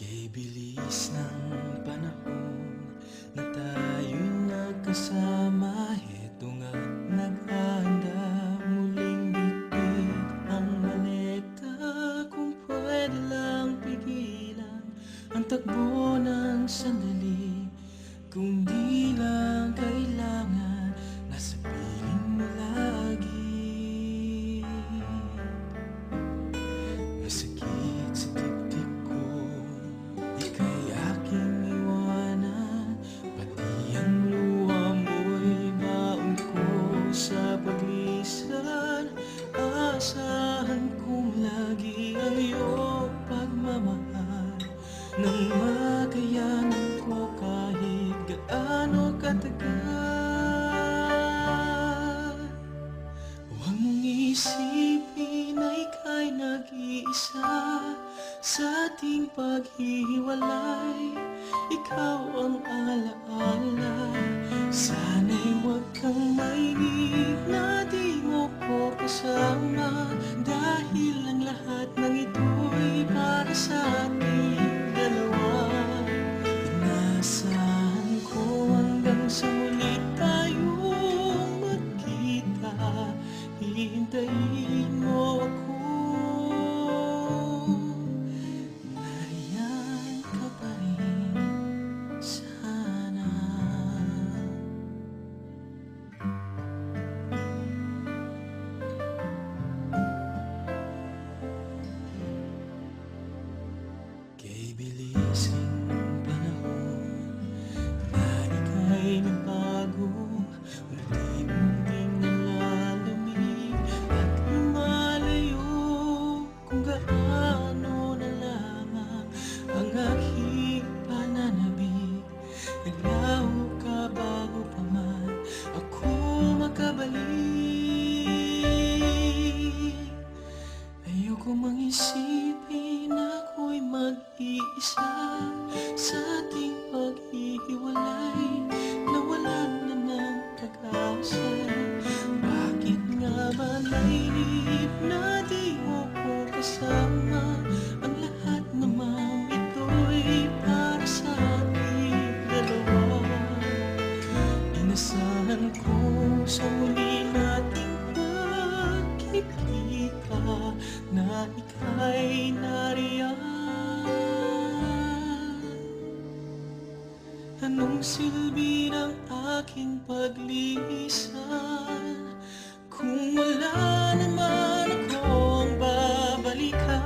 Kay bilis ng panahon na tayo'y nagkasama. Heto nga naghahanda, muling bitbit ang maleta. Kung pwede lang pigilan ang takbo ng sandali, kung di lang kailangan nasa piling mo lagi. Masakit sa dibdib ko, ika'y aking iwanan, pati ang luha mo'y baon ko sa paglisan. Asahan kong lagi ang iyong pagmamahal, nang makayanan ko kahit gaano katagal. Huwag mong isipin na ika'y nag-iisa sa ating paghihiwalay. Ikaw ang alaala, sana'y huwag kang mainip na di mo ko kasama, dahil ang lahat ng ito'y para sa ating dalawa. Inaasahan ko hanggang sa muli tayong magkita, hihintayin mo ako. Nariyan ka pa rin sana. Kay bilis ng panahon na ika'y nagbago, unti-unting nalalamig at lumalayo. Kung gaano na lamang ang aking pananabik, naglaho ka bago pa man ako makabalik. Ayoko mang isipin na ako'y mag-iisa sa ating paghihiwalay, nawalan na ng pag-asa. Bakit nga ba nainip na di mo ko kasama? Ang lahat naman ito'y para sa ating dalawa. Inasahan ko sa muli nating pagkikita na ika'y nariyan. Anong silbi ng aking paglisan kung wala naman akong babalikan?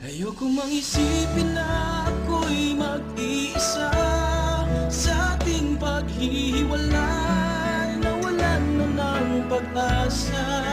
Ayoko mang isipin na ako'y mag-iisa sa ating paghihiwalay, nawalan na ng pag-asa.